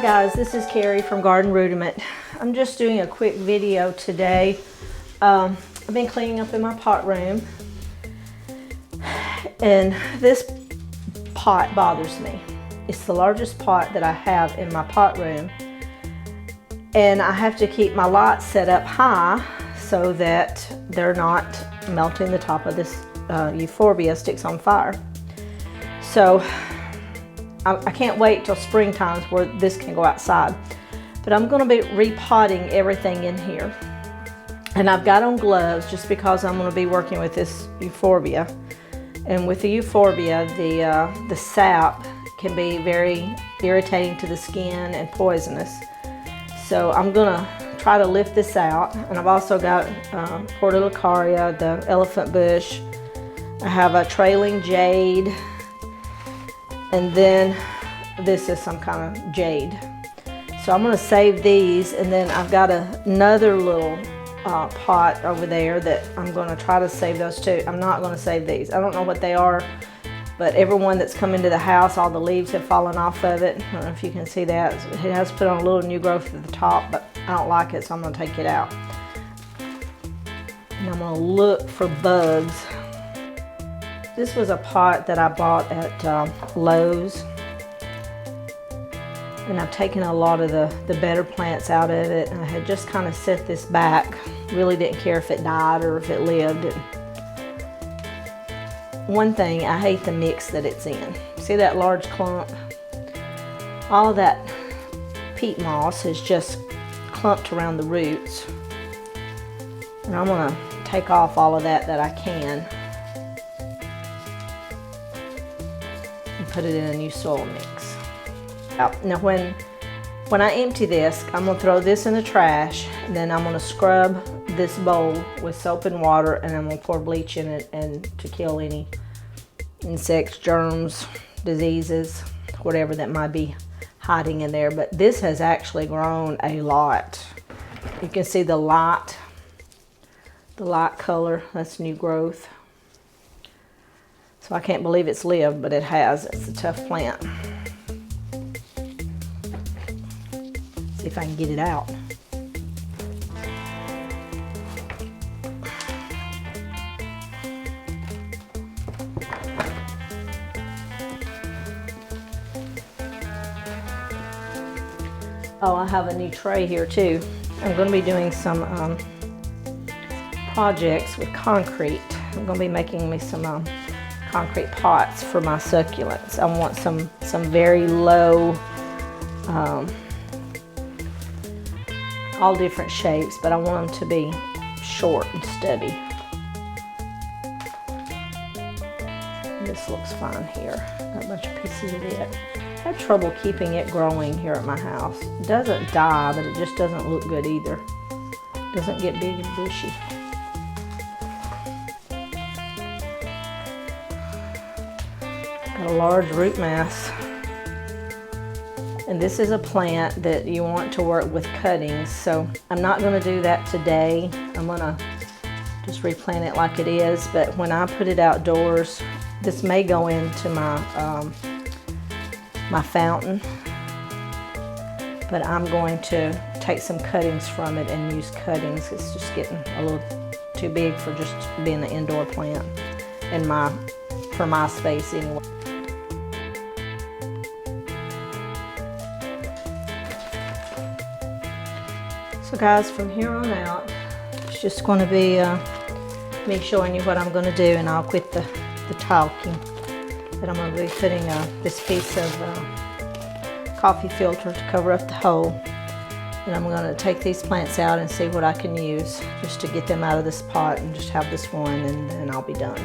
guys, this is Carrie from Garden Rudiment. I'm just doing a quick video today. I've been cleaning up in my pot room, and this pot bothers me. It's the largest pot that I have in my pot room, and I have to keep my lights set up high so that they're not melting the top of this Euphorbia sticks on fire. So I can't wait till springtime where this can go outside. But I'm going to be repotting everything in here. And I've got on gloves just because I'm going to be working with this Euphorbia. And with the Euphorbia, the sap can be very irritating to the skin and poisonous. So I'm going to try to lift this out. And I've also got Portulacaria, the elephant bush. I have a trailing jade. And then this is some kind of jade. So I'm going to save these, and then I've got another little pot over there that I'm going to try to save those too. I'm not going to save these. I don't know what they are, but everyone that's come into the house, all the leaves have fallen off of it. I don't know if you can see that. It has put on a little new growth at the top, but I don't like it, so I'm going to take it out. And I'm going to look for bugs. This was a pot that I bought at Lowe's, and I've taken a lot of the better plants out of it, and I had just kind of set this back. Really didn't care if it died or if it lived. One thing, I hate the mix that it's in. See that large clump? All of that peat moss is just clumped around the roots, and I'm going to take off all of that I can. Put it in a new soil mix. Now when I empty this, I'm going to throw this in the trash, and then I'm going to scrub this bowl with soap and water, and I'm going to pour bleach in it and to kill any insects, germs, diseases, whatever that might be hiding in there. But this has actually grown a lot. You can see the light color, that's new growth. So I can't believe it's lived, but it has. It's a tough plant. See if I can get it out. Oh, I have a new tray here too. I'm going to be doing some projects with concrete. I'm going to be making me some concrete pots for my succulents. I want some very low, all different shapes, but I want them to be short and stubby. This looks fine here. Got a bunch of pieces of it. I have trouble keeping it growing here at my house. It doesn't die, but it just doesn't look good either. It doesn't get big and bushy. Got a large root mass, and this is a plant that you want to work with cuttings, so I'm not going to do that today. I'm going to just replant it like it is, but when I put it outdoors, this may go into my my fountain, but I'm going to take some cuttings from it and use cuttings. It's just getting a little too big for just being an indoor plant for my space anyway. So guys, from here on out, it's just going to be me showing you what I'm going to do, and I'll quit the talking. But I'm going to be putting this piece of coffee filter to cover up the hole. And I'm going to take these plants out and see what I can use just to get them out of this pot, and just have this one, and then I'll be done.